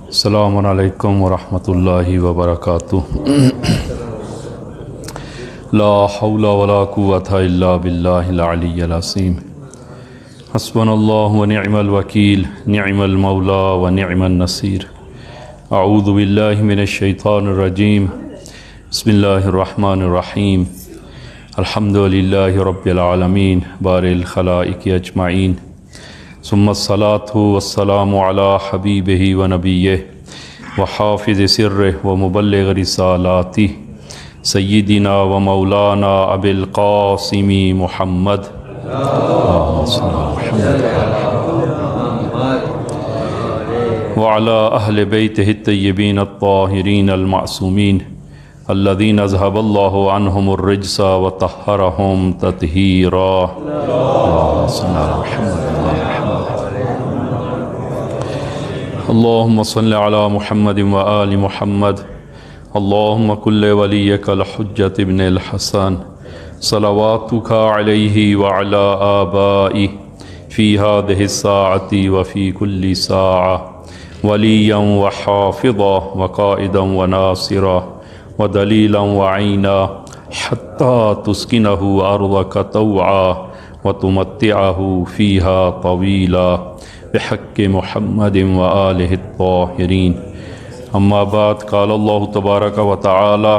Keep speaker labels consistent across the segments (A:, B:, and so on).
A: السلام علیکم ورحمۃ اللہ وبرکاتہ۔ لا حول ولا قوۃ الا باللہ العلی العظیم۔ حسبنا اللہ ونعم الوکیل، نعم المولا ونعم النصیر۔ اعوذ باللہ من الشیطان الرجیم، بسم اللہ الرحمن الرحیم۔ الحمد للہ رب العالمین بارئ الخلائق اجمعین، ثم الصلاة والسلام علی حبیبہ ونبیہ وحافظ سرہ ومبلغ رسالاتہ سیدنا و مولانا ابی القاسم محمد وعلی اہل بیتہ الطیبین الطاہرین المعصومین الذین اذھب اللہ عنہم الرجس وطہرہم تطہیرا۔ اللہم صل علی محمد وآل محمد۔ اللہم کل ولیک الحجۃ ابن الحسن صلواتک علیہ وعلی آبائہ فی ہذہ الساعۃ وفی کل ساعہ ولیا وحافظا وقائدا وناصرا ودلیلا وعینا حتی تسکنہ ارضک طوعا وتمتعہ فیہا طویلا بحق محمد وآلہ الطاہرین۔ اما بعد، قال اللہ تبارک و تعالی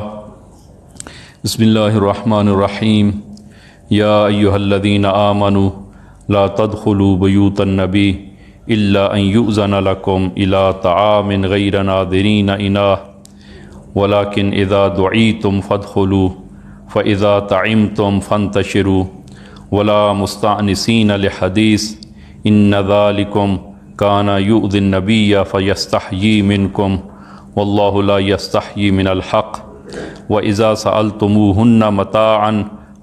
A: بسم اللہ الرحمن الرحیم۔ یا ایہا الذین آمنوا لا تدخلوا بیوت النبی الا ان یؤذن لکم الی طعام غیر ناظرین اناہ ولکن اذا دعیتم فادخلوا فاذا طعمتم فانتشروا ولا مستأنسین لحدیث ان ذالکم کان یؤذی النبی فیستحیی منکم واللہ لا یستحیی من الحق واذا سألتموہن متاعا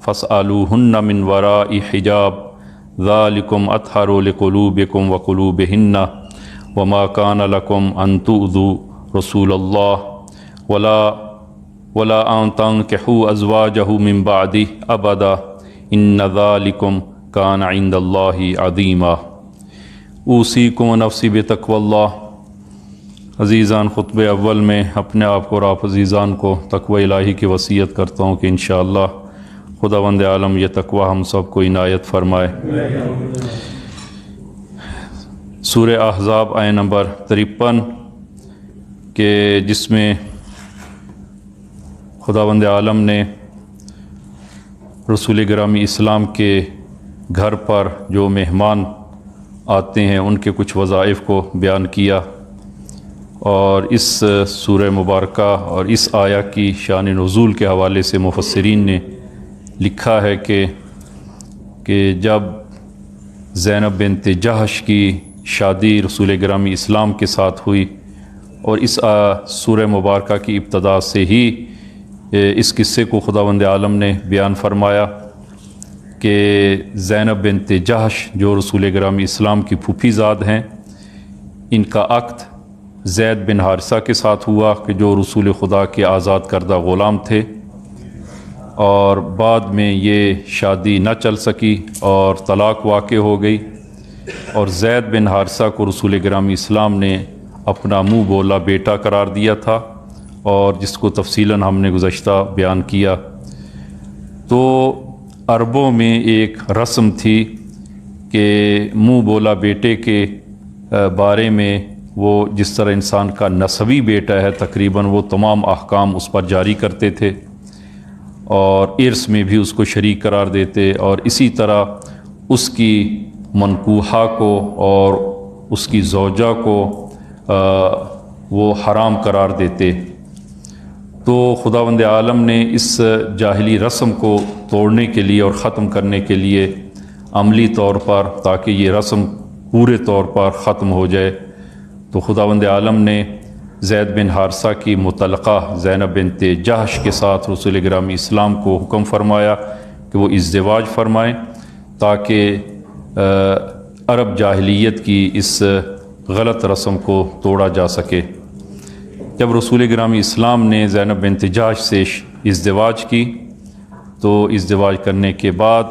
A: فاسألوہن من وراء حجاب ذالکم اطہر لقلوبکم وقلوبہن وما کان لکم ان تؤذوا رسول اللہ ولا ان تنکحوا ازواجہ من بعدہ ابدا ان ذالکم کان عند اللہ عظیما۔ اوصیکم ونفسی بتقوی اللہ۔ عزیزان، خطبہ اول میں اپنے آپ کو اور آپ عزیزان کو تقوی الہی کی وصیت کرتا ہوں کہ انشاءاللہ خداوند عالم یہ تقوی ہم سب کو عنایت فرمائے۔ سورہ احزاب آیہ نمبر 53 کہ جس میں خداوند عالم نے رسول گرامی اسلام کے گھر پر جو مہمان آتے ہیں ان کے کچھ وظائف کو بیان کیا، اور اس سورہ مبارکہ اور اس آیہ کی شان نزول کے حوالے سے مفسرین نے لکھا ہے کہ جب زینب بنت جہش کی شادی رسول گرامی اسلام کے ساتھ ہوئی، اور اس سورہ مبارکہ کی ابتدا سے ہی اس قصے کو خداوند عالم نے بیان فرمایا کہ زینب بنت جہش جو رسول گرامی اسلام کی پھوپھی زاد ہیں، ان کا عقد زید بن حارثہ کے ساتھ ہوا کہ جو رسول خدا کے آزاد کردہ غلام تھے، اور بعد میں یہ شادی نہ چل سکی اور طلاق واقع ہو گئی، اور زید بن حارثہ کو رسول گرامی اسلام نے اپنا منہ بولا بیٹا قرار دیا تھا، اور جس کو تفصیلاً ہم نے گزشتہ بیان کیا۔ تو عربوں میں ایک رسم تھی کہ منہ بولا بیٹے کے بارے میں وہ جس طرح انسان کا نسبی بیٹا ہے تقریباً وہ تمام احکام اس پر جاری کرتے تھے، اور ارث میں بھی اس کو شریک قرار دیتے، اور اسی طرح اس کی منکوحہ کو اور اس کی زوجہ کو وہ حرام قرار دیتے۔ تو خداوند عالم نے اس جاہلی رسم کو توڑنے کے لیے اور ختم کرنے کے لیے عملی طور پر، تاکہ یہ رسم پورے طور پر ختم ہو جائے، تو خداوند عالم نے زید بن حارثہ کی مطلقہ زینب بنت جہش کے ساتھ رسول گرامی اسلام کو حکم فرمایا کہ وہ ازدواج فرمائیں، تاکہ عرب جاہلیت کی اس غلط رسم کو توڑا جا سکے۔ جب رسول گرامی اسلام نے زینب بنت جہش سے ازدواج کی، تو ازدواج کرنے کے بعد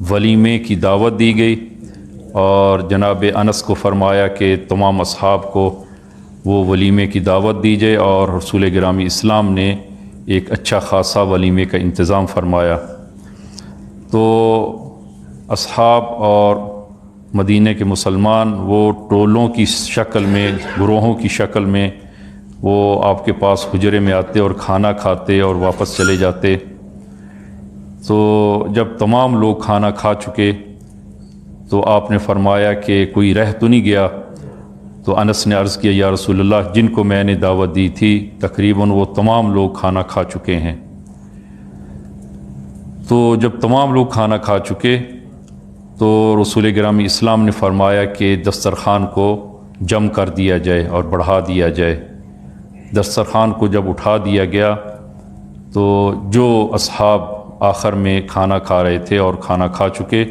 A: ولیمے کی دعوت دی گئی، اور جناب انس کو فرمایا کہ تمام اصحاب کو وہ ولیمے کی دعوت دی جائے، اور رسول گرامی اسلام نے ایک اچھا خاصا ولیمے کا انتظام فرمایا۔ تو اصحاب اور مدینہ کے مسلمان وہ ٹولوں کی شکل میں، گروہوں کی شکل میں وہ آپ کے پاس حجرے میں آتے اور کھانا کھاتے اور واپس چلے جاتے۔ تو جب تمام لوگ کھانا کھا چکے تو آپ نے فرمایا کہ کوئی رہ تو نہیں گیا؟ تو انس نے عرض کیا یا رسول اللہ، جن کو میں نے دعوت دی تھی تقریباً وہ تمام لوگ کھانا کھا چکے ہیں۔ تو جب تمام لوگ کھانا کھا چکے تو رسول گرامی اسلام نے فرمایا کہ دسترخوان کو جم کر دیا جائے اور بڑھا دیا جائے۔ دسترخوان کو جب اٹھا دیا گیا تو جو اصحاب آخر میں کھانا کھا رہے تھے اور کھانا کھا چکے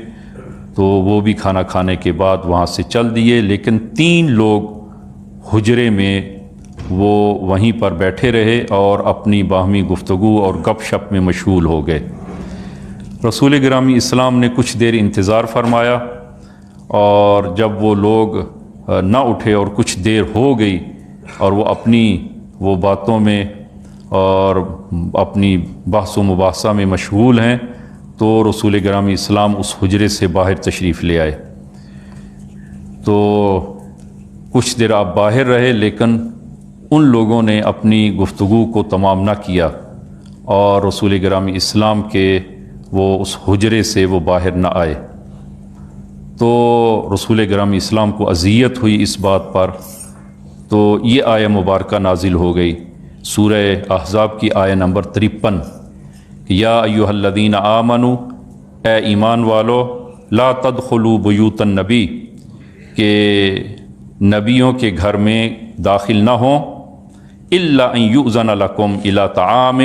A: تو وہ بھی کھانا کھانے کے بعد وہاں سے چل دیے، لیکن 3 لوگ حجرے میں وہ وہیں پر بیٹھے رہے اور اپنی باہمی گفتگو اور گپ شپ میں مشغول ہو گئے۔ رسول گرامی اسلام نے کچھ دیر انتظار فرمایا، اور جب وہ لوگ نہ اٹھے اور کچھ دیر ہو گئی اور وہ اپنی وہ باتوں میں اور اپنی بحث و مباحثہ میں مشغول ہیں، تو رسول گرامی اسلام اس حجرے سے باہر تشریف لے آئے۔ تو کچھ دیر آپ باہر رہے، لیکن ان لوگوں نے اپنی گفتگو کو تمام نہ کیا اور رسول گرامی اسلام کے وہ اس حجرے سے وہ باہر نہ آئے۔ تو رسول گرامی اسلام کو اذیت ہوئی اس بات پر، تو یہ آیہ مبارکہ نازل ہو گئی، سورہ احزاب کی آیہ نمبر 53، یا ایھا الذین آمنوا، اے ایمان والو، لا تدخلوا بیوت النبی، کہ نبیوں کے گھر میں داخل نہ ہوں، الا ان یؤذن لکم الی طعام،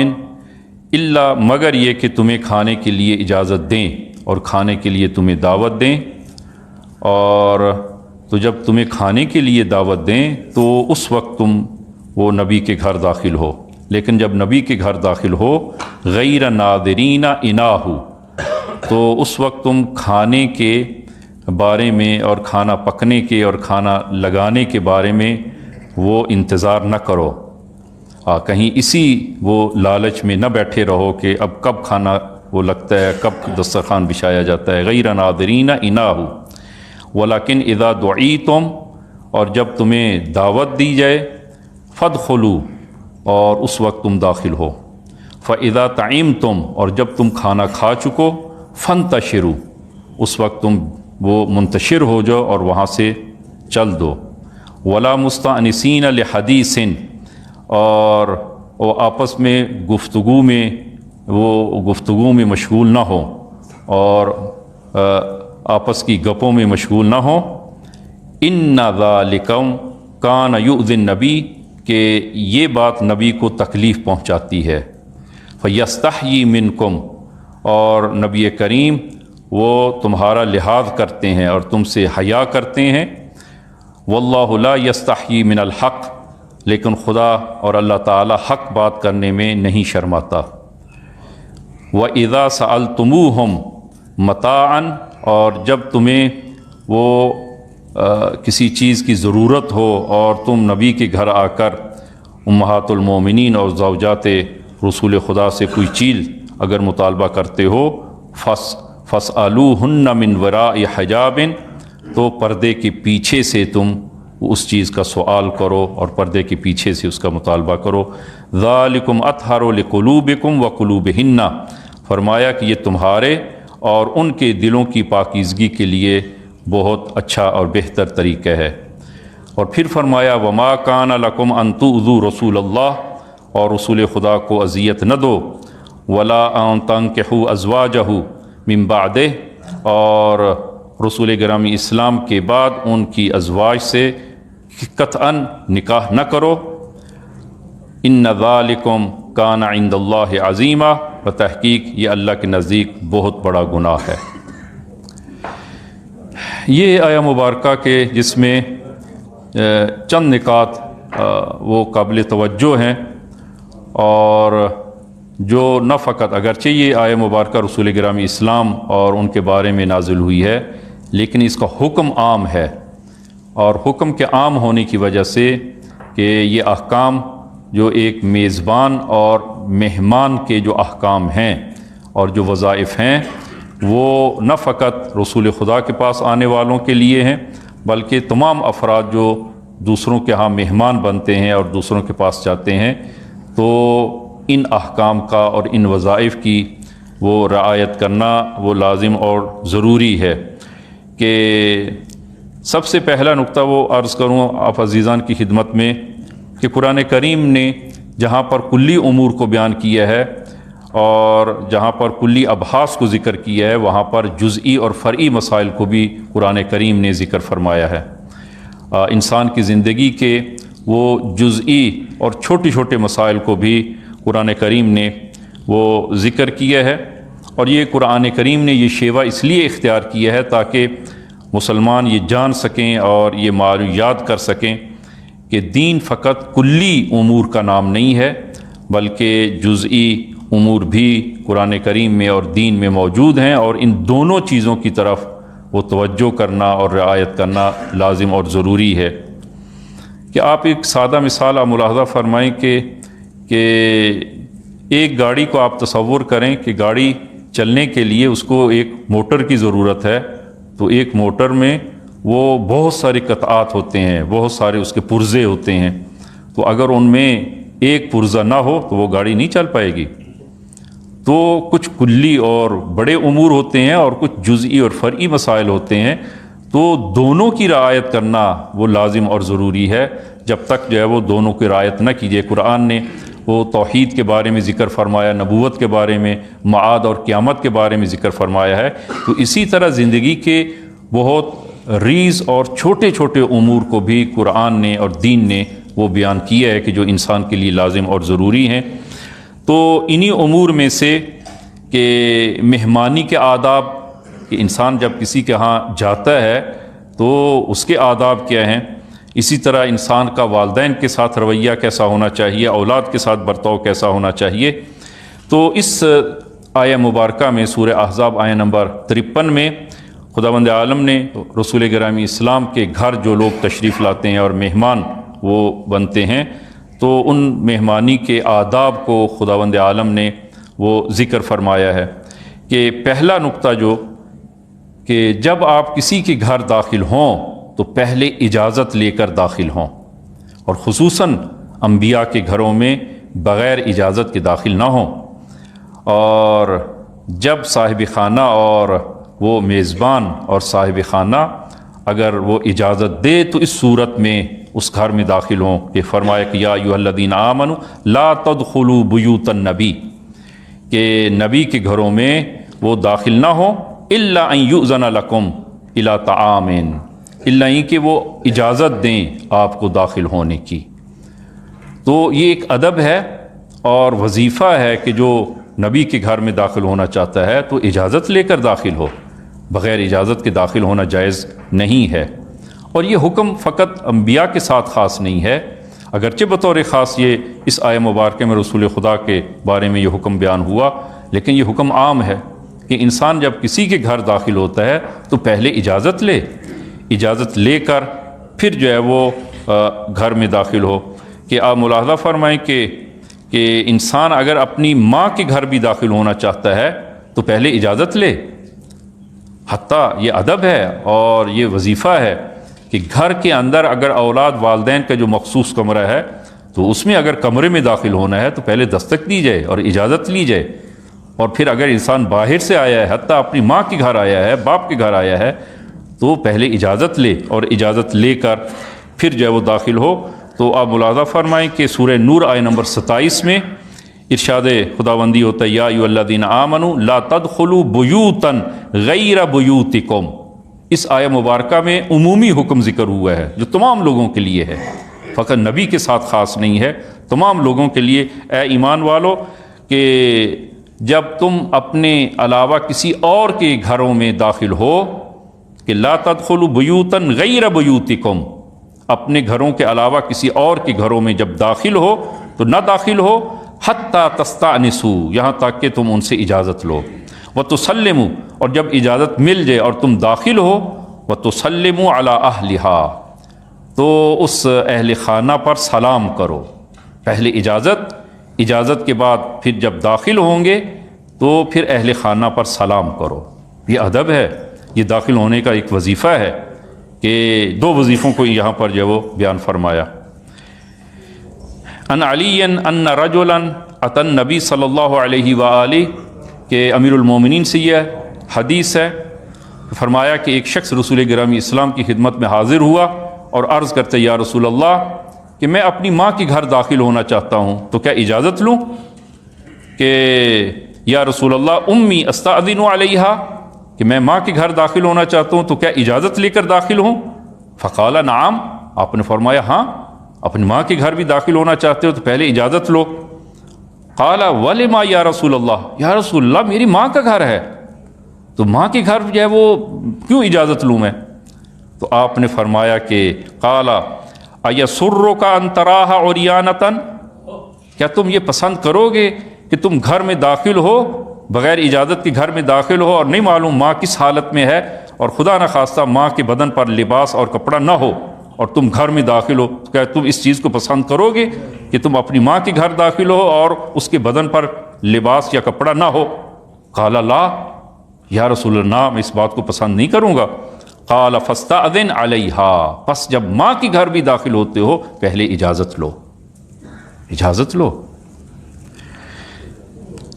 A: الا مگر یہ کہ تمہیں کھانے کے لیے اجازت دیں اور کھانے کے لیے تمہیں دعوت دیں۔ اور تو جب تمہیں کھانے کے لیے دعوت دیں تو اس وقت تم وہ نبی کے گھر داخل ہو، لیکن جب نبی کے گھر داخل ہو غیر ناظرین اناہ، تو اس وقت تم کھانے کے بارے میں اور کھانا پکنے کے اور کھانا لگانے کے بارے میں وہ انتظار نہ کرو، کہیں اسی وہ لالچ میں نہ بیٹھے رہو کہ اب کب کھانا وہ لگتا ہے، کب دسترخوان بچھایا جاتا ہے۔ غیر ناظرین اناہ ولیکن اذا دعیتم، اور جب تمہیں دعوت دی جائے، فادخلوا، اور اس وقت تم داخل ہو، فاذا طعمتم، اور جب تم کھانا کھا چکو، فانتشروا، اس وقت تم وہ منتشر ہو جاؤ اور وہاں سے چل دو، ولا مستأنسین لحدیث، اور وہ آپس میں گفتگو میں مشغول نہ ہو اور آپس کی گپوں میں مشغول نہ ہو۔ ان ذالکم کان یؤذی النبی، کہ یہ بات نبی کو تکلیف پہنچاتی ہے، فیستحیی منکم، اور نبی کریم وہ تمہارا لحاظ کرتے ہیں اور تم سے حیا کرتے ہیں، واللہ لا یستحیی من الحق، لیکن خدا اور اللہ تعالی حق بات کرنے میں نہیں شرماتا۔ وَإِذَا سَأَلْتُمُوهُمْ مَتَاعًا، اور جب تمہیں وہ کسی چیز کی ضرورت ہو اور تم نبی کے گھر آ کر امہات المومنین اور زوجات رسول خدا سے کوئی چیز اگر مطالبہ کرتے ہو، فَاسْأَلُوهُنَّ مِنْ وَرَاءِ حِجَابٍ، تو پردے کے پیچھے سے تم اس چیز کا سوال کرو اور پردے کے پیچھے سے اس کا مطالبہ کرو۔ ذَلِكُمْ أَطْهَرُ لِقُلُوبِكُمْ وَقُلُوبِهِنَّ، فرمایا کہ یہ تمہارے اور ان کے دلوں کی پاکیزگی کے لیے بہت اچھا اور بہتر طریقہ ہے۔ اور پھر فرمایا وَمَا كَانَ لَكُمْ أَن تُؤْذُوا رَسُولَ اللَّهِ، اور رسول خدا کو اذیت نہ دو، وَلَا أَن تَنكِحُوا أَزْوَاجَهُ مِن بَعْدِهِ، اور رسول گرامی اسلام کے بعد ان کی ازواج سے قطعاً نکاح نہ کرو۔ ان ذالکم کان عند اللہ عظیما، بتحقیق یہ اللہ کے نزدیک بہت بڑا گناہ ہے۔ یہ آیہ مبارکہ کے جس میں چند نکات وہ قابل توجہ ہیں، اور جو نہ فقط اگرچہ یہ آیہ مبارکہ رسول گرامی اسلام اور ان کے بارے میں نازل ہوئی ہے، لیکن اس کا حکم عام ہے، اور حکم کے عام ہونے کی وجہ سے کہ یہ احکام جو ایک میزبان اور مہمان کے جو احکام ہیں اور جو وظائف ہیں وہ نہ فقط رسول خدا کے پاس آنے والوں کے لیے ہیں، بلکہ تمام افراد جو دوسروں کے ہاں مہمان بنتے ہیں اور دوسروں کے پاس جاتے ہیں، تو ان احکام کا اور ان وظائف کی وہ رعایت کرنا وہ لازم اور ضروری ہے۔ کہ سب سے پہلا نقطہ وہ عرض کروں آپ عزیزان کی خدمت میں کہ قرآن کریم نے جہاں پر کلی امور کو بیان کیا ہے اور جہاں پر کلی ابحاث کو ذکر کیا ہے، وہاں پر جزئی اور فرعی مسائل کو بھی قرآن کریم نے ذکر فرمایا ہے۔ انسان کی زندگی کے وہ جزئی اور چھوٹے چھوٹے مسائل کو بھی قرآن کریم نے وہ ذکر کیا ہے، اور یہ قرآن کریم نے یہ شیوہ اس لیے اختیار کیا ہے تاکہ مسلمان یہ جان سکیں اور یہ معلومات کر سکیں کہ دین فقط کلی امور کا نام نہیں ہے، بلکہ جزئی امور بھی قرآن کریم میں اور دین میں موجود ہیں، اور ان دونوں چیزوں کی طرف وہ توجہ کرنا اور رعایت کرنا لازم اور ضروری ہے۔ کہ آپ ایک سادہ مثال آپ ملاحظہ فرمائیں کہ ایک گاڑی کو آپ تصور کریں کہ گاڑی چلنے کے لیے اس کو ایک موٹر کی ضرورت ہے، تو ایک موٹر میں وہ بہت سارے قطعات ہوتے ہیں، بہت سارے اس کے پرزے ہوتے ہیں، تو اگر ان میں ایک پرزہ نہ ہو تو وہ گاڑی نہیں چل پائے گی۔ تو کچھ کلی اور بڑے امور ہوتے ہیں اور کچھ جزئی اور فرعی مسائل ہوتے ہیں، تو دونوں کی رعایت کرنا وہ لازم اور ضروری ہے۔ جب تک جو ہے وہ دونوں کی رعایت نہ کیجیے، قرآن نے وہ توحید کے بارے میں ذکر فرمایا، نبوت کے بارے میں، معاد اور قیامت کے بارے میں ذکر فرمایا ہے، تو اسی طرح زندگی کے بہت ریز اور چھوٹے چھوٹے امور کو بھی قرآن نے اور دین نے وہ بیان کیا ہے کہ جو انسان کے لیے لازم اور ضروری ہیں۔ تو انہی امور میں سے کہ مہمانی کے آداب، کہ انسان جب کسی کے ہاں جاتا ہے تو اس کے آداب کیا ہیں، اسی طرح انسان کا والدین کے ساتھ رویہ کیسا ہونا چاہیے، اولاد کے ساتھ برتاؤ کیسا ہونا چاہیے۔ تو اس آیہ مبارکہ میں سورہ احزاب آیہ نمبر 53 میں خداوند عالم نے رسول گرامی اسلام کے گھر جو لوگ تشریف لاتے ہیں اور مہمان وہ بنتے ہیں، تو ان مہمانی کے آداب کو خداوند عالم نے وہ ذکر فرمایا ہے۔ کہ پہلا نقطہ جو کہ جب آپ کسی کے گھر داخل ہوں تو پہلے اجازت لے کر داخل ہوں، اور خصوصاً انبیاء کے گھروں میں بغیر اجازت کے داخل نہ ہوں، اور جب صاحب خانہ اور وہ میزبان اور صاحب خانہ اگر وہ اجازت دے تو اس صورت میں اس گھر میں داخل ہوں۔ کہ فرمایا کہ یا ایھا الذین آمنوا لا تدخلوا بیوت النبی، کہ نبی کے گھروں میں وہ داخل نہ ہوں الا ان یؤذن لکم الی طعام، الا یہ کہ وہ اجازت دیں آپ کو داخل ہونے کی۔ تو یہ ایک ادب ہے اور وظیفہ ہے کہ جو نبی کے گھر میں داخل ہونا چاہتا ہے تو اجازت لے کر داخل ہو، بغیر اجازت کے داخل ہونا جائز نہیں ہے۔ اور یہ حکم فقط انبیاء کے ساتھ خاص نہیں ہے، اگرچہ بطور خاص یہ اس آیہ مبارکہ میں رسول خدا کے بارے میں یہ حکم بیان ہوا، لیکن یہ حکم عام ہے کہ انسان جب کسی کے گھر داخل ہوتا ہے تو پہلے اجازت لے، اجازت لے کر پھر جو ہے وہ گھر میں داخل ہو۔ کہ آپ ملاحظہ فرمائیں کہ انسان اگر اپنی ماں کے گھر بھی داخل ہونا چاہتا ہے تو پہلے اجازت لے، حتیٰ یہ ادب ہے اور یہ وظیفہ ہے کہ گھر کے اندر اگر اولاد والدین کا جو مخصوص کمرہ ہے تو اس میں اگر کمرے میں داخل ہونا ہے تو پہلے دستک دی جائے اور اجازت لی جائے، اور پھر اگر انسان باہر سے آیا ہے، حتیٰ اپنی ماں کے گھر آیا ہے، باپ کے گھر آیا ہے، تو پہلے اجازت لے، اور اجازت لے کر پھر جو ہے وہ داخل ہو۔ تو آپ ملاحظہ فرمائیں کہ سورہ نور آیہ نمبر 27 میں ارشاد خداوندی ہوتا ہے یا ایھا الذین آمنوا لا تدخلوا بیوتا غیر بیوتکم۔ اس آیہ مبارکہ میں عمومی حکم ذکر ہوا ہے جو تمام لوگوں کے لیے ہے، فقط نبی کے ساتھ خاص نہیں ہے، تمام لوگوں کے لیے۔ اے ایمان والو، کہ جب تم اپنے علاوہ کسی اور کے گھروں میں داخل ہو، کہ لا تدخلوا بیوتا غیر بیوتکم، اپنے گھروں کے علاوہ کسی اور کے گھروں میں جب داخل ہو تو نہ داخل ہو حتی تستأنسوا، یہاں تک کہ تم ان سے اجازت لو، وتسلموا، اور جب اجازت مل جائے اور تم داخل ہو وَتُسَلِّمُوا عَلَىٰ أَهْلِهَا، تو اس اہل خانہ پر سلام کرو. پہلے اجازت کے بعد پھر جب داخل ہوں گے تو پھر اہل خانہ پر سلام کرو. یہ ادب ہے، یہ داخل ہونے کا ایک وظیفہ ہے کہ دو وظیفوں کو یہاں پر جو ہے وہ بیان فرمایا. ان علی ان رجلا اتى النبی صلی اللہ علیہ وآلہ، کہ امیر المومنین سے یہ حدیث ہے، فرمایا کہ ایک شخص رسول گرامی اسلام کی خدمت میں حاضر ہوا اور عرض کرتے یا رسول اللہ کہ میں اپنی ماں کے گھر داخل ہونا چاہتا ہوں تو کیا اجازت لوں؟ کہ یا رسول اللہ امی استاذن علیہا، کہ میں ماں کے گھر داخل ہونا چاہتا ہوں تو کیا اجازت لے کر داخل ہوں؟ فقال نعم، آپ نے فرمایا ہاں، اپنی ماں کے گھر بھی داخل ہونا چاہتے ہو تو پہلے اجازت لو. قال ولما یا رسول اللہ، یا رسول اللہ میری ماں کا گھر ہے تو ماں کے گھر جو ہے وہ کیوں اجازت لوں میں؟ تو آپ نے فرمایا کہ قال ایسرک ان تراها عریانۃ، کیا تم یہ پسند کرو گے کہ تم گھر میں داخل ہو، بغیر اجازت کے گھر میں داخل ہو اور نہیں معلوم ماں کس حالت میں ہے، اور خدا نخواستہ ماں کے بدن پر لباس اور کپڑا نہ ہو اور تم گھر میں داخل ہو، کیا تم اس چیز کو پسند کرو گے کہ تم اپنی ماں کے گھر داخل ہو اور اس کے بدن پر لباس یا کپڑا نہ ہو؟ قال لا، یا رسول اللہ میں اس بات کو پسند نہیں کروں گا. قال فاستأذن علیہا، پس جب ماں کے گھر بھی داخل ہوتے ہو پہلے اجازت لو، اجازت لو.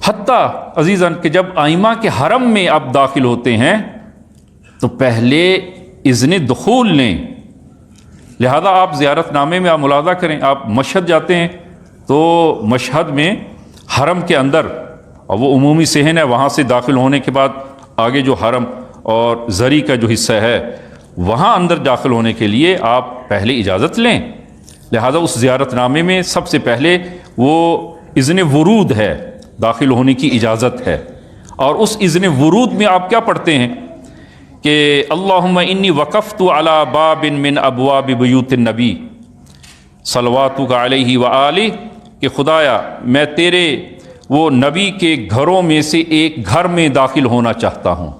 A: حتیٰ عزیزاً کہ جب ائمہ کے حرم میں آپ داخل ہوتے ہیں تو پہلے اذن دخول لیں. لہذا آپ زیارت نامے میں آپ ملاحظہ کریں، آپ مشہد جاتے ہیں تو مشہد میں حرم کے اندر، اور وہ عمومی صحن ہے، وہاں سے داخل ہونے کے بعد آگے جو حرم اور زری کا جو حصہ ہے وہاں اندر داخل ہونے کے لیے آپ پہلے اجازت لیں. لہذا اس زیارت نامے میں سب سے پہلے وہ اذن ورود ہے، داخل ہونے کی اجازت ہے. اور اس اذن ورود میں آپ کیا پڑھتے ہیں کہ اللہم انی وقفت علی باب من ابواب بیوت النبی صلواتک علیہ وآلہ، کہ خدایا میں تیرے وہ نبی کے گھروں میں سے ایک گھر میں داخل ہونا چاہتا ہوں.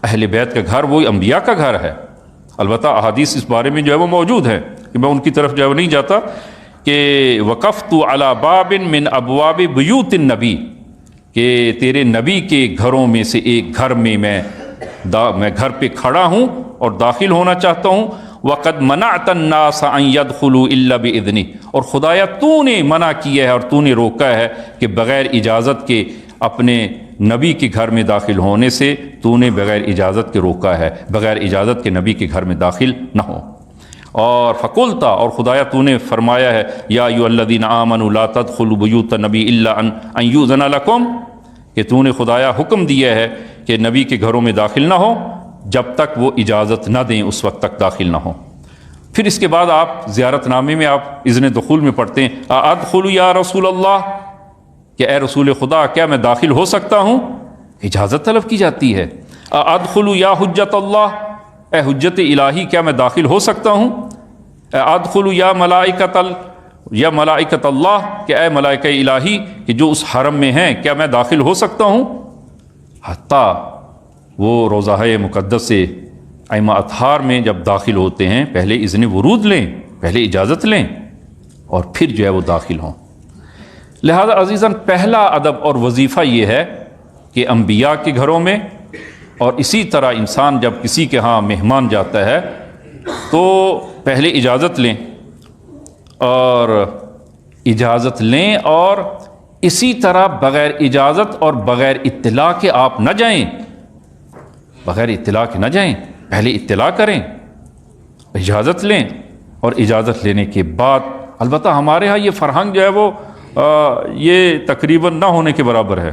A: اہل بیت کا گھر وہی انبیاء کا گھر ہے. البتہ احادیث اس بارے میں جو ہے وہ موجود ہیں کہ میں ان کی طرف جو ہے وہ نہیں جاتا، کہ وقفت علی باب من ابواب بیوت النبی، کہ تیرے نبی کے گھروں میں سے ایک گھر میں میں گھر پہ کھڑا ہوں اور داخل ہونا چاہتا ہوں. وقد منعت الناس ان يدخلوا الا باذنی، اور خدایا تو نے منع کیا ہے اور تو نے روکا ہے کہ بغیر اجازت کے اپنے نبی کے گھر میں داخل ہونے سے تو نے بغیر اجازت کے روکا ہے، بغیر اجازت کے نبی کے گھر میں داخل نہ ہو. اور فقلتا، اور خدایا تو نے فرمایا ہے یا ایھا الذین آمنوا لا تدخلوا بیوت النبی الا ان یؤذن لکم، کہ تو نے خدایا حکم دیا ہے کہ نبی کے گھروں میں داخل نہ ہو جب تک وہ اجازت نہ دیں، اس وقت تک داخل نہ ہو. پھر اس کے بعد آپ زیارت نامے میں آپ اذن دخول میں پڑھتے ہیں ادخل یا رسول اللہ، کہ اے رسول خدا کیا میں داخل ہو سکتا ہوں؟ اجازت طلب کی جاتی ہے. ادخل یا حجت اللہ، اے حجت الہی کیا میں داخل ہو سکتا ہوں؟ ادخل یا ملائکت اللہ، کہ اے ملائکہ الہی کہ جو اس حرم میں ہیں کیا میں داخل ہو سکتا ہوں؟ حتیٰ وہ روضہ مقدس سے ائمہ اطہار میں جب داخل ہوتے ہیں پہلے اذن ورود لیں، پہلے اجازت لیں اور پھر جو ہے وہ داخل ہوں. لہذا عزیزاً پہلا ادب اور وظیفہ یہ ہے کہ انبیاء کے گھروں میں، اور اسی طرح انسان جب کسی کے ہاں مہمان جاتا ہے تو پہلے اجازت لیں، اور اسی طرح بغیر اجازت اور بغیر اطلاع کے آپ نہ جائیں، بغیر اطلاع کے نہ جائیں، پہلے اطلاع کریں، اجازت لیں، اور اجازت لینے کے بعد البتہ ہمارے ہاں یہ فرہنگ جو ہے وہ یہ تقریباً نہ ہونے کے برابر ہے.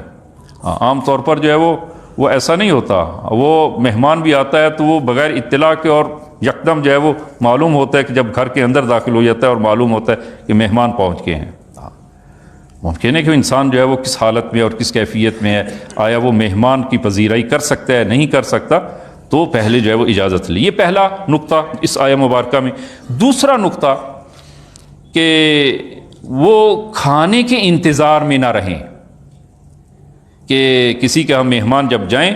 A: عام طور پر جو ہے وہ ایسا نہیں ہوتا. وہ مہمان بھی آتا ہے تو وہ بغیر اطلاع کے اور یکدم جو ہے وہ معلوم ہوتا ہے کہ جب گھر کے اندر داخل ہو جاتا ہے اور معلوم ہوتا ہے کہ مہمان پہنچ گئے ہیں. ممکن ہے کہ انسان جو ہے وہ کس حالت میں اور کس کیفیت میں ہے، آیا وہ مہمان کی پذیرائی کر سکتا ہے نہیں کر سکتا، تو پہلے جو ہے وہ اجازت لی. یہ پہلا نقطہ اس آیہ مبارکہ میں. دوسرا نقطہ کہ وہ کھانے کے انتظار میں نہ رہیں، کہ کسی کے ہم مہمان جب جائیں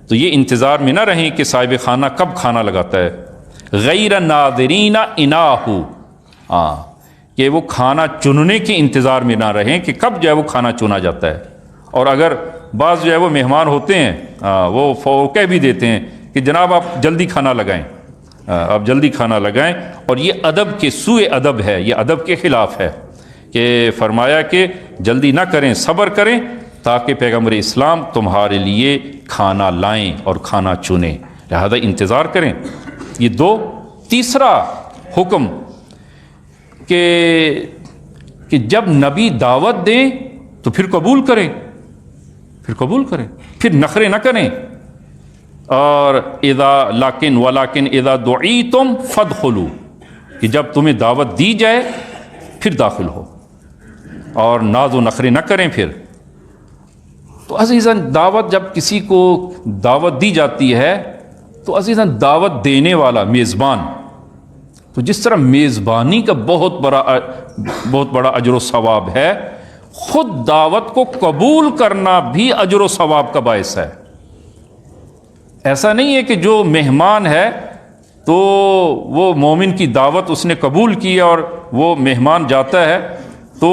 A: تو یہ انتظار میں نہ رہیں کہ صاحب خانہ کب کھانا لگاتا ہے. غیر ناظرین اناہو، ہاں کہ وہ کھانا چننے کے انتظار میں نہ رہیں کہ کب جو ہے وہ کھانا چنا جاتا ہے. اور اگر بعض جو ہے وہ مہمان ہوتے ہیں وہ کہہ بھی دیتے ہیں کہ جناب آپ جلدی کھانا لگائیں، آپ جلدی کھانا لگائیں. اور یہ ادب کے سوء ادب ہے، یہ ادب کے خلاف ہے کہ فرمایا کہ جلدی نہ کریں، صبر کریں تاکہ پیغمبر اسلام تمہارے لیے کھانا لائیں اور کھانا چنیں، لہذا انتظار کریں. یہ دو. تیسرا حکم کہ جب نبی دعوت دیں تو پھر قبول کریں، پھر نخرے نہ کریں. اور ولیکن اذا دعیتم فادخلوا، کہ جب تمہیں دعوت دی جائے پھر داخل ہو، اور ناز و نخرے نہ کریں پھر. تو عزیزاً دعوت جب کسی کو دعوت دی جاتی ہے تو عزیزاً دعوت دینے والا میزبان، تو جس طرح میزبانی کا بہت بڑا اجر و ثواب ہے، خود دعوت کو قبول کرنا بھی اجر و ثواب کا باعث ہے. ایسا نہیں ہے کہ جو مہمان ہے تو وہ مومن کی دعوت اس نے قبول کی اور وہ مہمان جاتا ہے تو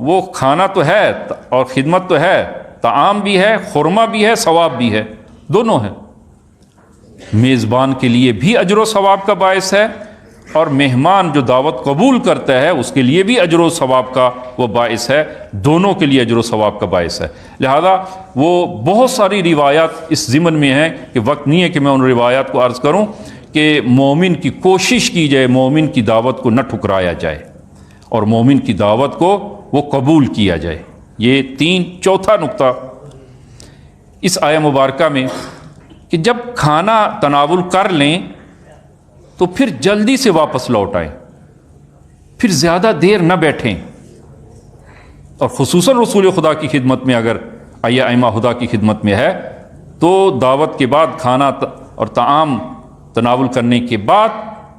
A: وہ کھانا تو ہے اور خدمت تو ہے، طعام بھی ہے، خرما بھی ہے، ثواب بھی ہے، دونوں ہیں. میزبان کے لیے بھی اجر و ثواب کا باعث ہے، اور مہمان جو دعوت قبول کرتا ہے اس کے لیے بھی اجر و ثواب کا وہ باعث ہے، دونوں کے لیے اجر و ثواب کا باعث ہے. لہذا وہ بہت ساری روایات اس ضمن میں ہیں کہ وقت نہیں ہے کہ میں ان روایات کو عرض کروں، کہ مومن کی کوشش کی جائے مومن کی دعوت کو نہ ٹھکرایا جائے اور مومن کی دعوت کو وہ قبول کیا جائے. یہ چوتھا نقطہ اس آیہ مبارکہ میں کہ جب کھانا تناول کر لیں تو پھر جلدی سے واپس لوٹ آئیں، پھر زیادہ دیر نہ بیٹھیں. اور خصوصاً رسول خدا کی خدمت میں اگر ائمہ خدا کی خدمت میں ہے تو دعوت کے بعد کھانا اور طعام تناول کرنے کے بعد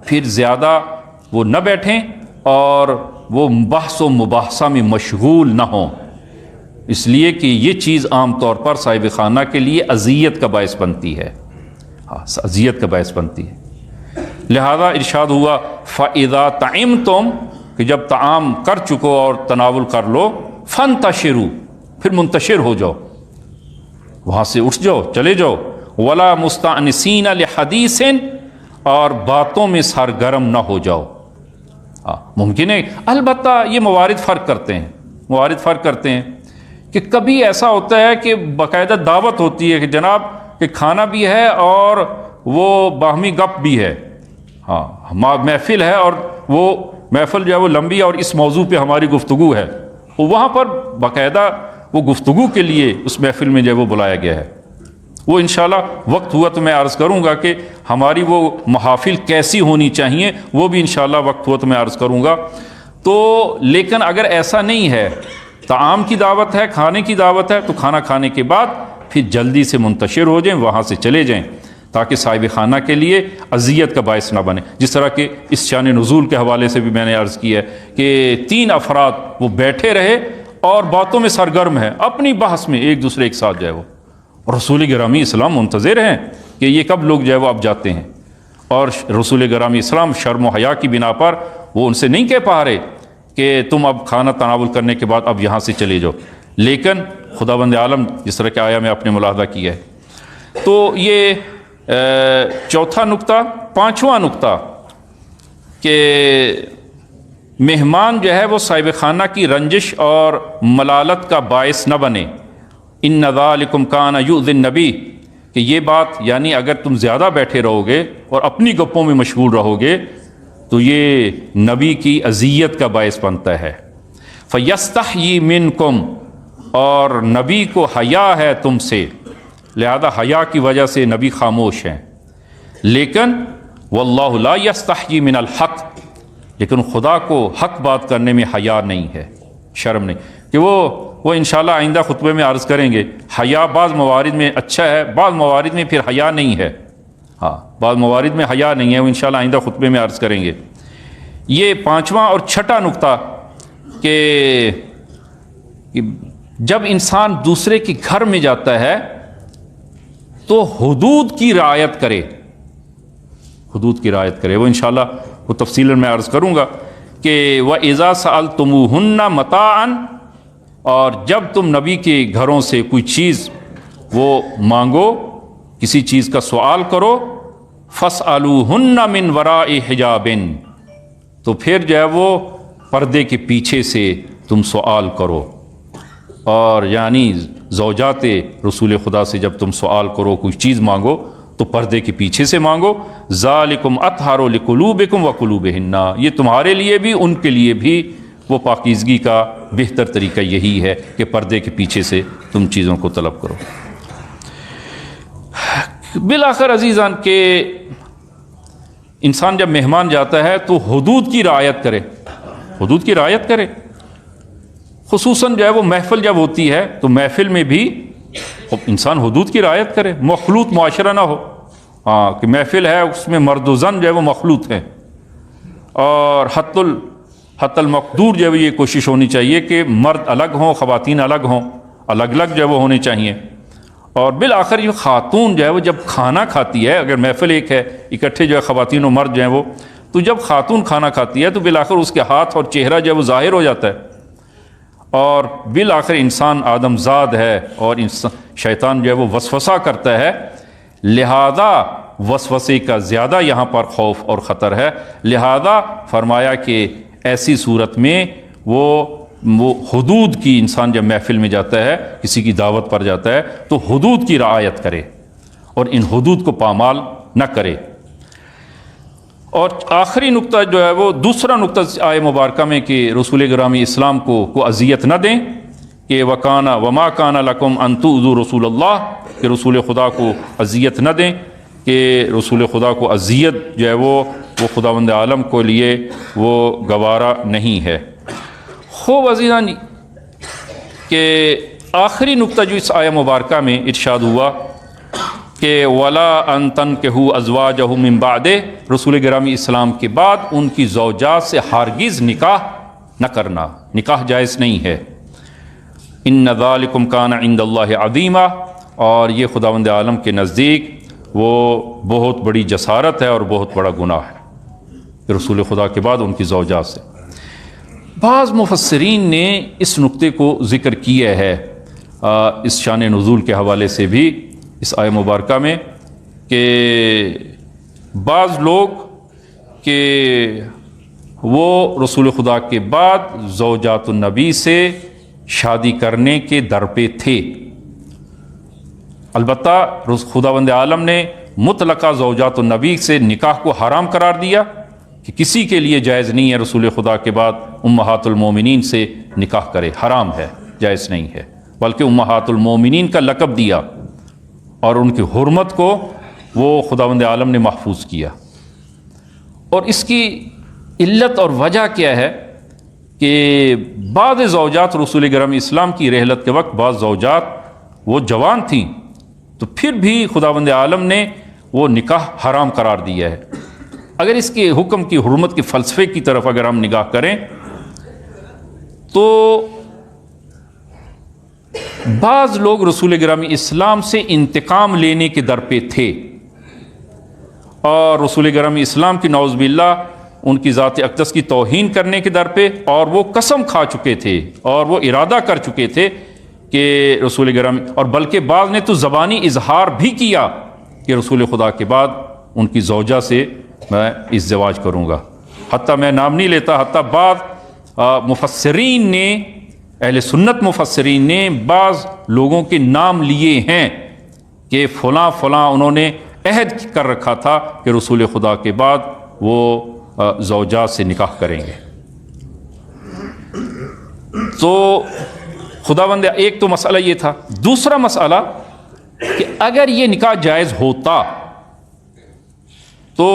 A: پھر زیادہ وہ نہ بیٹھیں اور وہ بحث و مباحثہ میں مشغول نہ ہوں، اس لیے کہ یہ چیز عام طور پر صاحب خانہ کے لیے اذیت کا باعث بنتی ہے، اذیت کا باعث بنتی ہے. لہذا ارشاد ہوا فَإِذَا طَعِمْتُمْ، کہ جب طعام کر چکو اور تناول کر لو، فَانْتَشِرُوا، پھر منتشر ہو جاؤ، وہاں سے اٹھ جاؤ، چلے جاؤ. وَلَا مُسْتَأْنِسِينَ لِحَدِيثٍ، اور باتوں میں سرگرم نہ ہو جاؤ. ممکن ہے، البتہ یہ موارد فرق کرتے ہیں کہ کبھی ایسا ہوتا ہے کہ باقاعدہ دعوت ہوتی ہے کہ جناب کہ کھانا بھی ہے اور وہ باہمی گپ بھی ہے، محفل ہے اور وہ محفل جو ہے وہ لمبی اور اس موضوع پہ ہماری گفتگو ہے، وہاں پر باقاعدہ وہ گفتگو کے لیے اس محفل میں جو ہے وہ بلایا گیا ہے. وہ انشاءاللہ وقت ہوا تو میں عرض کروں گا کہ ہماری وہ محافل کیسی ہونی چاہیے، وہ بھی انشاءاللہ وقت ہوا تو میں عرض کروں گا. تو لیکن اگر ایسا نہیں ہے، طعام کی دعوت ہے، کھانے کی دعوت ہے، تو کھانا کھانے کے بعد پھر جلدی سے منتشر ہو جائیں، وہاں سے چلے جائیں تاکہ صاحب خانہ کے لیے اذیت کا باعث نہ بنے. جس طرح کہ اس شان نزول کے حوالے سے بھی میں نے عرض کی ہے کہ 3 افراد وہ بیٹھے رہے اور باتوں میں سرگرم ہے، اپنی بحث میں ایک دوسرے کے ساتھ جو ہے وہ رسول گرامی اسلام منتظر ہیں کہ یہ کب لوگ جو ہے وہ اب جاتے ہیں، اور رسول گرامی اسلام شرم و حیا کی بنا پر وہ ان سے نہیں کہہ پا رہے کہ تم اب کھانا تناول کرنے کے بعد اب یہاں سے چلے جاؤ، لیکن خداوند عالم جس طرح کہ آیا میں آپ نے ملاحظہ کیا ہے. تو یہ چوتھا نقطہ. 5واں نقطہ کہ مہمان جو ہے وہ صاحب خانہ کی رنجش اور ملالت کا باعث نہ بنے. ان ذالکم کان یؤذی النبی، کہ یہ بات یعنی اگر تم زیادہ بیٹھے رہو گے اور اپنی گپوں میں مشغول رہو گے تو یہ نبی کی اذیت کا باعث بنتا ہے. فیستحیی منکم، اور نبی کو حیا ہے تم سے، لہذا حیا کی وجہ سے نبی خاموش ہیں. لیکن واللہ لا یستحیی من الحق، لیکن خدا کو حق بات کرنے میں حیا نہیں ہے، شرم نہیں، کہ وہ انشاءاللہ آئندہ خطبے میں عرض کریں گے. حیا بعض موارد میں اچھا ہے، بعض موارد میں پھر حیا نہیں ہے. بعض موارد میں حیا نہیں ہے، وہ انشاءاللہ آئندہ خطبے میں عرض کریں گے. یہ 5واں اور 6واں نقطہ کہ جب انسان دوسرے کے گھر میں جاتا ہے تو حدود کی رعایت کرے، حدود کی رعایت کرے۔ وہ انشاءاللہ وہ تفصیل میں عرض کروں گا کہ وَإِذَا سَأَلْتُمُوهُنَّ مَتَاعًا، اور جب تم نبی کے گھروں سے کوئی چیز وہ مانگو، کسی چیز کا سوال کرو، فَاسْأَلُوهُنَّ مِنْ وَرَاءِ حِجَابٍ، تو پھر جو ہے وہ پردے کے پیچھے سے تم سوال کرو۔ اور یعنی زوجات رسول خدا سے جب تم سوال کرو، کوئی چیز مانگو تو پردے کے پیچھے سے مانگو۔ ذالکم اطہر لقلوبکم وقلوبہن، یہ تمہارے لیے بھی ان کے لیے بھی وہ پاکیزگی کا بہتر طریقہ یہی ہے کہ پردے کے پیچھے سے تم چیزوں کو طلب کرو۔ بالآخر عزیزان کہ انسان جب مہمان جاتا ہے تو حدود کی رعایت کرے، حدود کی رعایت کرے۔ خصوصاً جو ہے وہ محفل جب ہوتی ہے تو محفل میں بھی انسان حدود کی رعایت کرے، مخلوط معاشرہ نہ ہو۔ ہاں کہ محفل ہے اس میں مرد و زن جو ہے وہ مخلوط ہیں، اور حت المقدور جو ہے یہ کوشش ہونی چاہیے کہ مرد الگ ہوں، خواتین الگ ہوں، الگ الگ جو ہے وہ ہونے چاہیے۔ اور بالآخر یہ خاتون جو ہے وہ جب کھانا کھاتی ہے، اگر محفل ایک ہے اکٹھے جو ہے خواتین و مرد جو ہیں وہ، تو جب خاتون کھانا کھاتی ہے تو بالآخر اس کے ہاتھ اور چہرہ جو ہے وہ ظاہر ہو جاتا ہے، اور بالآخر انسان آدم زاد ہے اور شیطان جو ہے وہ وسوسہ کرتا ہے، لہذا وسوسے کا زیادہ یہاں پر خوف اور خطر ہے۔ لہذا فرمایا کہ ایسی صورت میں وہ حدود کی، انسان جب محفل میں جاتا ہے، کسی کی دعوت پر جاتا ہے تو حدود کی رعایت کرے اور ان حدود کو پامال نہ کرے۔ اور آخری نقطہ جو ہے وہ دوسرا نقطہ آیہ مبارکہ میں کہ رسول گرامی اسلام کو اذیت نہ دیں، کہ وما کان لکم ان تؤذوا رسول اللہ، کہ رسول خدا کو اذیت نہ دیں، کہ رسول خدا کو اذیت جو ہے وہ خداوند عالم کو لیے وہ گوارا نہیں ہے۔ خوب عزیزان کہ آخری نقطہ جو اس آیہ مبارکہ میں ارشاد ہوا کہ وَلَا أَن تَنكِحُوا أَزْوَاجَهُ مِن بَعْدِهِ، رسول گرامی اسلام کے بعد ان کی زوجات سے ہرگز نکاح نہ کرنا، نکاح جائز نہیں ہے۔ إِنَّ ذَلِكُمْ كَانَ عِندَ اللَّهِ عَظِيمًا، اور یہ خداوند عالم کے نزدیک وہ بہت بڑی جسارت ہے اور بہت بڑا گناہ ہے کہ رسول خدا کے بعد ان کی زوجات سے۔ بعض مفسرین نے اس نقطے کو ذکر کیا ہے اس شان نزول کے حوالے سے بھی اس آیہ مبارکہ میں، کہ بعض لوگ کہ وہ رسول خدا کے بعد زوجات النبی سے شادی کرنے کے در پہ تھے، البتہ خداوند عالم نے مطلقہ زوجات النبی سے نکاح کو حرام قرار دیا کہ کسی کے لیے جائز نہیں ہے رسول خدا کے بعد امہات المومنین سے نکاح کرے، حرام ہے، جائز نہیں ہے، بلکہ امہات المومنین کا لقب دیا اور ان کی حرمت کو وہ خداوند عالم نے محفوظ کیا۔ اور اس کی علت اور وجہ کیا ہے کہ بعض زوجات رسول گرامی اسلام کی رحلت کے وقت بعض زوجات وہ جوان تھیں، تو پھر بھی خداوند عالم نے وہ نکاح حرام قرار دیا ہے۔ اگر اس کے حکم کی حرمت کے فلسفے کی طرف اگر ہم نگاہ کریں تو بعض لوگ رسول گرامی اسلام سے انتقام لینے کے در پہ تھے، اور رسول گرامی اسلام کی نعوذ باللہ ان کی ذات اقدس کی توہین کرنے کے در پہ، اور وہ قسم کھا چکے تھے اور وہ ارادہ کر چکے تھے کہ رسول گرامی، اور بلکہ بعض نے تو زبانی اظہار بھی کیا کہ رسول خدا کے بعد ان کی زوجہ سے میں ازدواج کروں گا۔ حتیٰ میں نام نہیں لیتا، حتیٰ بعض مفسرین نے، اہل سنت مفسرین نے بعض لوگوں کے نام لیے ہیں کہ فلاں فلاں انہوں نے عہد کر رکھا تھا کہ رسول خدا کے بعد وہ زوجات سے نکاح کریں گے۔ تو خداوند، ایک تو مسئلہ یہ تھا۔ دوسرا مسئلہ کہ اگر یہ نکاح جائز ہوتا تو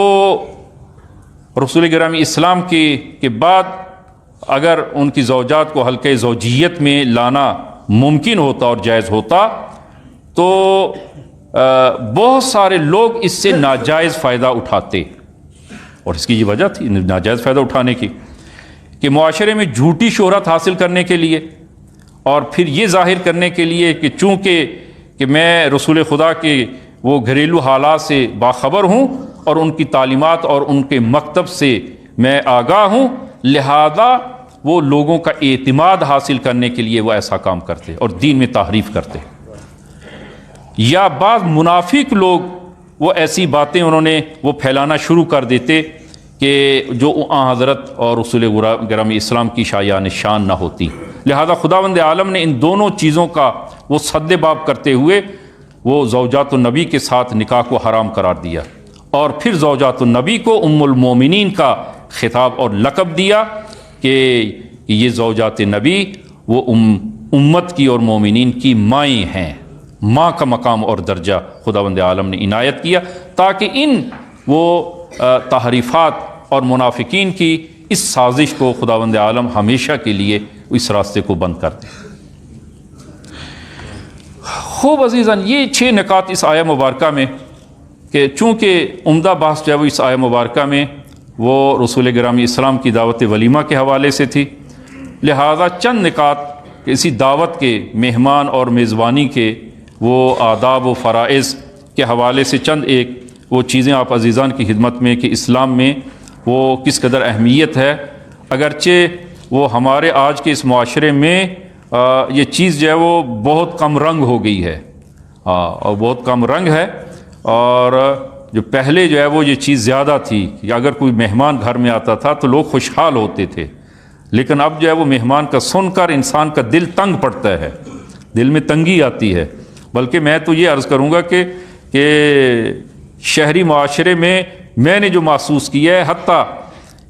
A: رسول گرامی اسلام کے بعد اگر ان کی زوجات کو حلقہ زوجیت میں لانا ممکن ہوتا اور جائز ہوتا تو بہت سارے لوگ اس سے ناجائز فائدہ اٹھاتے، اور اس کی یہ وجہ تھی ناجائز فائدہ اٹھانے کی کہ معاشرے میں جھوٹی شہرت حاصل کرنے کے لیے، اور پھر یہ ظاہر کرنے کے لیے کہ چونکہ کہ میں رسول خدا کے وہ گھریلو حالات سے باخبر ہوں اور ان کی تعلیمات اور ان کے مکتب سے میں آگاہ ہوں، لہذا وہ لوگوں کا اعتماد حاصل کرنے کے لیے وہ ایسا کام کرتے اور دین میں تحریف کرتے۔ یا بعض منافق لوگ وہ ایسی باتیں انہوں نے وہ پھیلانا شروع کر دیتے کہ جو حضرت اور رسول گرامی اسلام کی شایان شان نہ ہوتی، لہذا خداوند عالم نے ان دونوں چیزوں کا وہ سد باب کرتے ہوئے وہ زوجات النبی کے ساتھ نکاح کو حرام قرار دیا، اور پھر زوجات النبی کو ام المومنین کا خطاب اور لقب دیا کہ یہ زوجات نبی وہ امت کی اور مومنین کی مائیں ہیں، ماں کا مقام اور درجہ خداوند عالم نے عنایت کیا تاکہ ان وہ تحریفات اور منافقین کی اس سازش کو خداوند عالم ہمیشہ کے لیے اس راستے کو بند کر دے۔ خوب عزیزاً، یہ 6 نکات اس آیہ مبارکہ میں، کہ چونکہ عمدہ بحث جو ہے وہ اس آیہ مبارکہ میں وہ رسول گرامی اسلام کی دعوت ولیمہ کے حوالے سے تھی، لہذا چند نکات اسی دعوت کے مہمان اور میزبانی کے وہ آداب و فرائض کے حوالے سے چند ایک وہ چیزیں آپ عزیزان کی خدمت میں کہ اسلام میں وہ کس قدر اہمیت ہے، اگرچہ وہ ہمارے آج کے اس معاشرے میں یہ چیز جو ہے وہ بہت کم رنگ ہو گئی ہے، اور بہت کم رنگ ہے، اور جو پہلے جو ہے وہ یہ چیز زیادہ تھی کہ اگر کوئی مہمان گھر میں آتا تھا تو لوگ خوشحال ہوتے تھے، لیکن اب جو ہے وہ مہمان کا سن کر انسان کا دل تنگ پڑتا ہے، دل میں تنگی آتی ہے۔ بلکہ میں تو یہ عرض کروں گا کہ شہری معاشرے میں نے جو محسوس کیا ہے، حتیٰ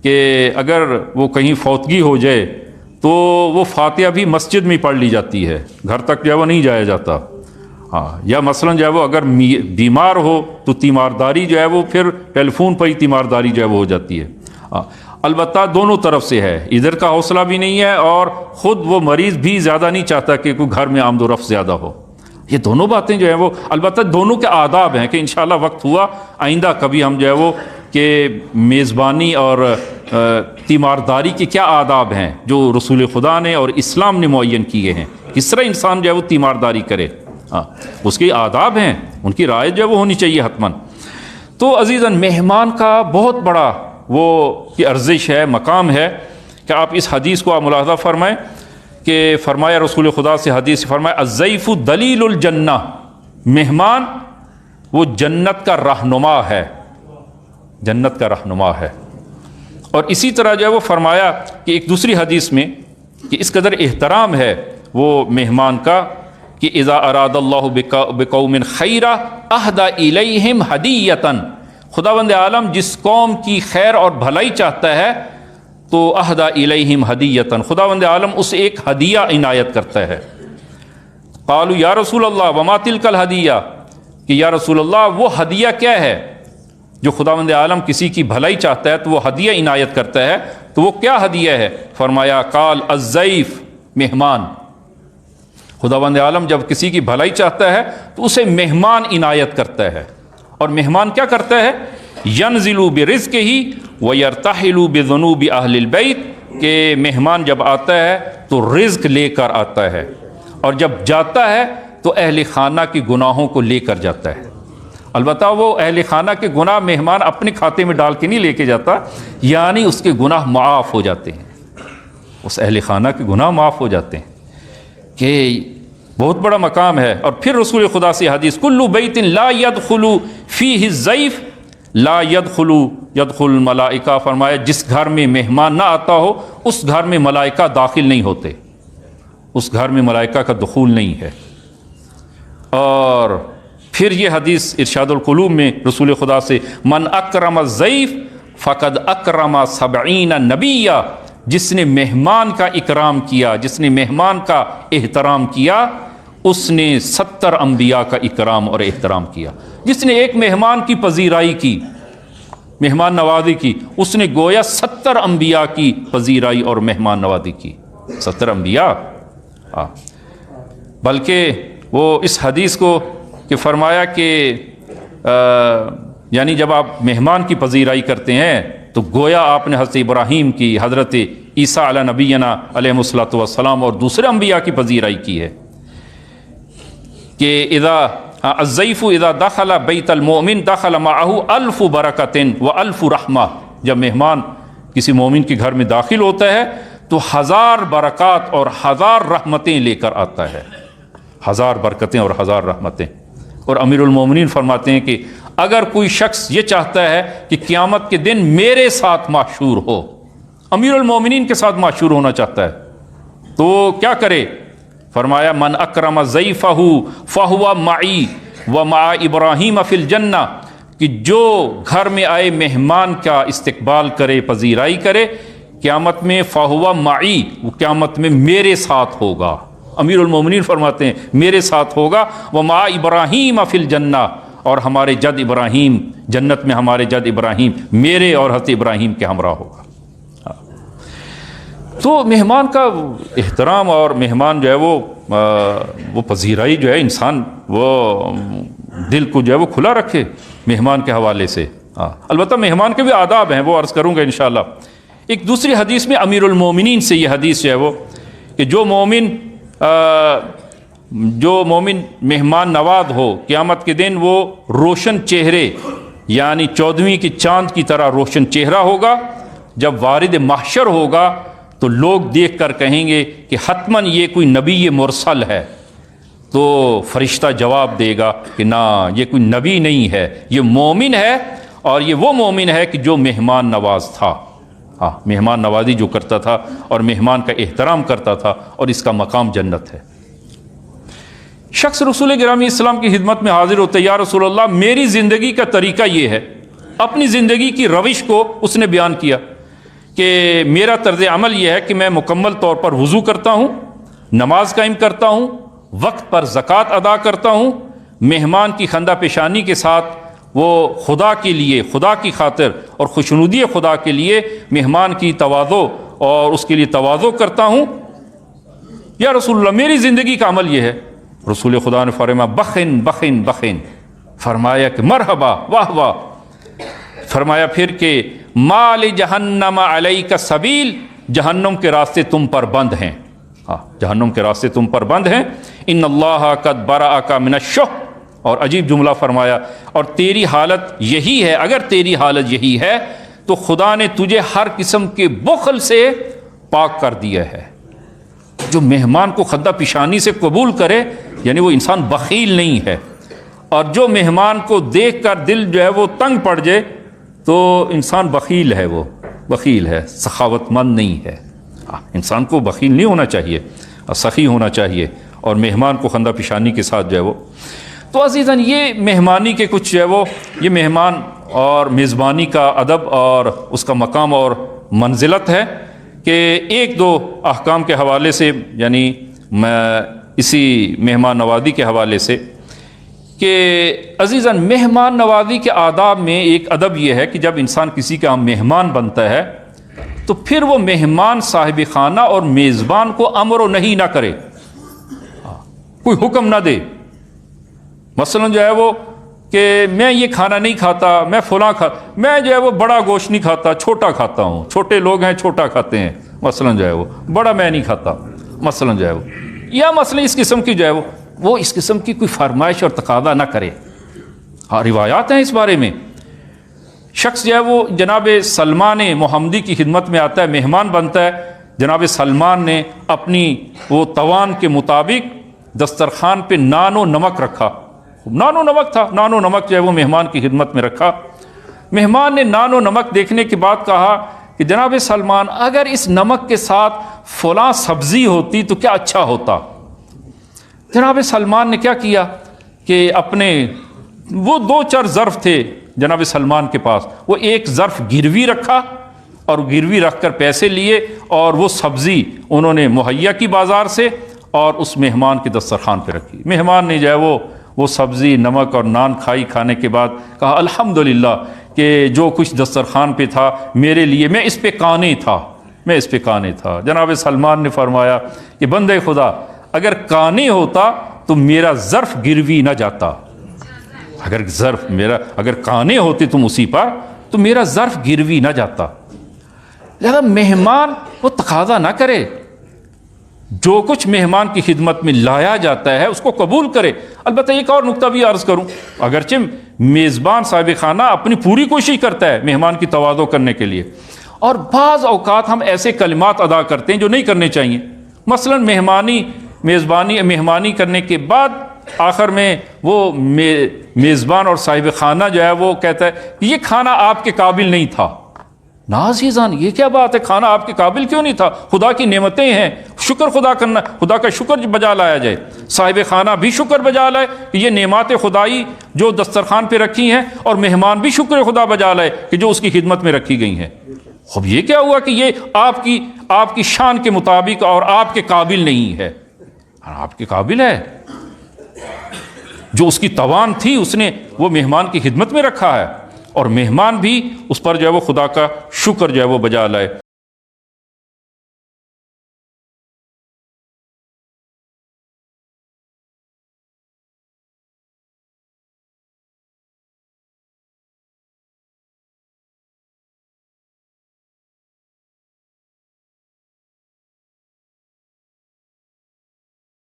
A: کہ اگر وہ کہیں فوتگی ہو جائے تو وہ فاتحہ بھی مسجد میں پڑھ لی جاتی ہے، گھر تک جو ہے وہ نہیں جایا جاتا۔ یا مثلا جو ہے وہ اگر بیمار ہو تو تیمارداری جو ہے وہ پھر ٹیلی فون پر ہی تیمارداری جو ہے وہ ہو جاتی ہے۔ البتہ دونوں طرف سے ہے، ادھر کا حوصلہ بھی نہیں ہے اور خود وہ مریض بھی زیادہ نہیں چاہتا کہ کوئی گھر میں آمد و رفت زیادہ ہو۔ یہ دونوں باتیں جو ہیں وہ البتہ دونوں کے آداب ہیں کہ انشاءاللہ وقت ہوا آئندہ کبھی ہم جو ہے وہ کہ میزبانی اور تیمارداری کے کیا آداب ہیں جو رسول خدا نے اور اسلام نے معین کیے ہیں، کس طرح انسان جو ہے وہ تیمارداری کرے، اس کے آداب ہیں، ان کی رعایت جو ہے وہ ہونی چاہیے حتماً۔ تو عزیزاً، مہمان کا بہت بڑا وہ کی ارزش ہے، مقام ہے کہ آپ اس حدیث کو آپ ملاحظہ فرمائیں کہ فرمایا رسول خدا سے حدیث فرمایا الضیف دلیل الجنہ، مہمان وہ جنت کا رہنما ہے، جنت کا رہنما ہے۔ اور اسی طرح جو ہے وہ فرمایا کہ ایک دوسری حدیث میں کہ اس قدر احترام ہے وہ مہمان کا کہ اذا اراد اللہ بقوم خیرا اہدی الیہم ہدیۃ، خداوند عالم جس قوم کی خیر اور بھلائی چاہتا ہے تو اہدی الیہم ہدیۃ، خداوند عالم اسے ایک ہدیہ عنایت کرتا ہے۔ قالوا یا رسول اللہ وما تلک الہدیہ، کہ یا رسول اللہ وہ ہدیہ کیا ہے جو خداوند عالم کسی کی بھلائی چاہتا ہے تو وہ ہدیہ عنایت کرتا ہے، تو وہ کیا ہدیہ ہے؟ فرمایا قال الضیف، مہمان۔ خداوند عالم جب کسی کی بھلائی چاہتا ہے تو اسے مہمان عنایت کرتا ہے، اور مہمان کیا کرتا ہے؟ ینزل برزقہ ویرتحل بذنوب اہل البیت، کہ مہمان جب آتا ہے تو رزق لے کر آتا ہے، اور جب جاتا ہے تو اہل خانہ کے گناہوں کو لے کر جاتا ہے۔ البتہ وہ اہل خانہ کے گناہ مہمان اپنے کھاتے میں ڈال کے نہیں لے کے جاتا، یعنی اس کے گناہ معاف ہو جاتے ہیں، اس اہل خانہ کے گناہ معاف ہو جاتے ہیں، کہ بہت بڑا مقام ہے۔ اور پھر رسول خدا سے حدیث کل بیت لا يدخل فیہ الضیف لا يدخل الملائکہ، فرمایا جس گھر میں مہمان نہ آتا ہو اس گھر میں ملائکہ داخل نہیں ہوتے، اس گھر میں ملائکہ کا دخول نہیں ہے۔ اور پھر یہ حدیث ارشاد القلوب میں رسول خدا سے من اکرم الضیف فقد اکرم 70 نبیہ، جس نے مہمان کا اکرام کیا، جس نے مہمان کا احترام کیا، اس نے 70 انبیاء کا اکرام اور احترام کیا۔ جس نے ایک مہمان کی پذیرائی کی، مہمان نوازی کی، اس نے گویا 70 انبیاء کی پذیرائی اور مہمان نوازی کی، 70 انبیاء۔ بلکہ وہ اس حدیث کو کہ فرمایا کہ یعنی جب آپ مہمان کی پذیرائی کرتے ہیں تو گویا آپ نے حضرت ابراہیم کی، حضرت عیسیٰ علیہ نبینا علیہ الصلوۃ والسلام اور دوسرے انبیاء کی پذیرائی کی ہے کہ اذا الضیف اذا دخل بیت المؤمن دخل معه الف برکتن و الف رحمہ، جب مہمان کسی مومن کے گھر میں داخل ہوتا ہے تو 1000 برکات اور 1000 رحمتیں لے کر آتا ہے، 1000 برکتیں اور 1000 رحمتیں۔ اور امیر المومنین فرماتے ہیں کہ اگر کوئی شخص یہ چاہتا ہے کہ قیامت کے دن میرے ساتھ محشور ہو، امیر المومنین کے ساتھ محشور ہونا چاہتا ہے، تو کیا کرے؟ فرمایا من اکرم ضیفہ فہو معی ومع ابراہیم فی الجنہ، کہ جو گھر میں آئے مہمان کا استقبال کرے، پذیرائی کرے، قیامت میں فہو معی، وہ قیامت میں میرے ساتھ ہوگا۔ امیر المومنین فرماتے ہیں میرے ساتھ ہوگا، ومع ابراہیم فی الجنہ، اور ہمارے جد ابراہیم جنت میں، ہمارے جد ابراہیم میرے اور حضرت ابراہیم کے ہمراہ ہوگا۔ تو مہمان کا احترام اور مہمان جو ہے وہ پذیرائی جو ہے، انسان وہ دل کو جو ہے وہ کھلا رکھے مہمان کے حوالے سے۔ البتہ مہمان کے بھی آداب ہیں، وہ عرض کروں گا انشاءاللہ۔ ایک دوسری حدیث میں امیر المومنین سے یہ حدیث جو ہے وہ کہ جو مومن مہمان نواز ہو، قیامت کے دن وہ روشن چہرے یعنی 14ویں کی چاند کی طرح روشن چہرہ ہوگا۔ جب وارد محشر ہوگا تو لوگ دیکھ کر کہیں گے کہ حتماً یہ کوئی نبی مرسل ہے، تو فرشتہ جواب دے گا کہ نہ، یہ کوئی نبی نہیں ہے، یہ مومن ہے، اور یہ وہ مومن ہے کہ جو مہمان نواز تھا، مہمان نوازی جو کرتا تھا اور مہمان کا احترام کرتا تھا، اور اس کا مقام جنت ہے۔ شخص رسول گرامی اسلام کی خدمت میں حاضر ہوتے، یا رسول اللہ میری زندگی کا طریقہ یہ ہے، اپنی زندگی کی روش کو اس نے بیان کیا کہ میرا طرز عمل یہ ہے کہ میں مکمل طور پر وضو کرتا ہوں، نماز قائم کرتا ہوں، وقت پر زکوٰۃ ادا کرتا ہوں، مہمان کی خندہ پیشانی کے ساتھ وہ خدا کے لیے، خدا کی خاطر اور خوشنودی خدا کے لیے مہمان کی تواضع اور اس کے لیے تواضع کرتا ہوں۔ یا رسول اللہ میری زندگی کا عمل یہ ہے۔ رسول خدا نے فرمایا بخن بخن بخن، فرمایا کہ مرحبا، واہ واہ، فرمایا پھر کہ مال جہنم علیک سبیل، جہنم کے راستے تم پر بند ہیں، جہنم کے راستے تم پر بند ہیں، ان اللہ قد برأک من الشح، اور عجیب جملہ فرمایا، اور تیری حالت یہی ہے، اگر تیری حالت یہی ہے تو خدا نے تجھے ہر قسم کے بخل سے پاک کر دیا ہے۔ جو مہمان کو خندہ پیشانی سے قبول کرے یعنی وہ انسان بخیل نہیں ہے، اور جو مہمان کو دیکھ کر دل جو ہے وہ تنگ پڑ جائے تو انسان بخیل ہے، وہ بخیل ہے، سخاوت مند نہیں ہے۔ انسان کو بخیل نہیں ہونا چاہیے، سخی ہونا چاہیے، اور مہمان کو خندہ پیشانی کے ساتھ جو ہے وہ۔ تو عزیزاً یہ مہمانی کے کچھ جو ہے وہ، یہ مہمان اور میزبانی کا ادب اور اس کا مقام اور منزلت ہے کہ ایک دو احکام کے حوالے سے، یعنی اسی مہمان نوازی کے حوالے سے، کہ عزیزاً مہمان نوازی کے آداب میں ایک ادب یہ ہے کہ جب انسان کسی کا مہمان بنتا ہے تو پھر وہ مہمان صاحب خانہ اور میزبان کو امر و نہی نہ کرے، کوئی حکم نہ دے۔ مثلا جو ہے وہ کہ میں یہ کھانا نہیں کھاتا، میں فلاں میں جو ہے وہ بڑا گوشت نہیں کھاتا، چھوٹا کھاتا ہوں، چھوٹے لوگ ہیں چھوٹا کھاتے ہیں، مثلا جو ہے وہ بڑا میں نہیں کھاتا، مثلا جو ہے وہ، یا مثلا اس قسم کی جو ہے وہ اس قسم کی کوئی فرمائش اور تقاضا نہ کرے۔ روایات ہیں اس بارے میں۔ شخص جو ہے وہ جناب سلمان محمدی کی خدمت میں آتا ہے، مہمان بنتا ہے، جناب سلمان نے اپنی وہ توان کے مطابق دسترخوان پہ نان و نمک رکھا، نان و نمک تھا، نان و نمک جو ہے وہ مہمان کی خدمت میں رکھا۔ مہمان نے نان و نمک دیکھنے کے بعد کہا کہ جناب سلمان اگر اس نمک کے ساتھ فلاں سبزی ہوتی تو کیا اچھا ہوتا۔ جناب سلمان نے کیا کیا کہ اپنے وہ 2-4 ظرف تھے جناب سلمان کے پاس، وہ ایک ظرف گروی رکھا، اور گروی رکھ کر پیسے لیے اور وہ سبزی انہوں نے مہیا کی بازار سے اور اس مہمان کے دسترخوان پہ رکھی۔ مہمان نے جو ہے وہ سبزی، نمک اور نان کھانے کے بعد کہا الحمدللہ کہ جو کچھ دسترخوان پہ تھا میرے لیے، میں اس پہ قانع تھا، میں اس پہ قانع تھا۔ جناب سلمان نے فرمایا کہ بندے خدا اگر قانع ہوتا تو میرا ظرف گروی نہ جاتا، اگر قانع ہوتے تم اسی پر تو میرا ظرف گروی نہ جاتا۔ لہذا مہمان وہ تقاضا نہ کرے، جو کچھ مہمان کی خدمت میں لایا جاتا ہے اس کو قبول کرے۔ البتہ ایک اور نقطہ بھی عرض کروں، اگرچہ میزبان صاحب خانہ اپنی پوری کوشش کرتا ہے مہمان کی تواضع کرنے کے لیے، اور بعض اوقات ہم ایسے کلمات ادا کرتے ہیں جو نہیں کرنے چاہیے۔ مثلا مہمانی کرنے کے بعد آخر میں وہ میزبان اور صاحب خانہ جو ہے وہ کہتا ہے کہ یہ کھانا آپ کے قابل نہیں تھا۔ ناعزیزان، یہ کیا بات ہے؟ کھانا آپ کے قابل کیوں نہیں تھا؟ خدا کی نعمتیں ہیں، شکر خدا کرنا، خدا کا شکر بجا لایا جائے۔ صاحب خانہ بھی شکر بجا لائے کہ یہ نعمات خدائی جو دسترخوان پہ رکھی ہیں، اور مہمان بھی شکر خدا بجا لائے کہ جو اس کی خدمت میں رکھی گئی ہیں۔ اب یہ کیا ہوا کہ یہ آپ کی شان کے مطابق اور آپ کے قابل نہیں ہے؟ آپ کے قابل ہے، جو اس کی توان تھی اس نے وہ مہمان کی خدمت میں رکھا ہے، اور مہمان بھی اس پر جو ہے وہ خدا کا شکر جو ہے وہ بجا لائے۔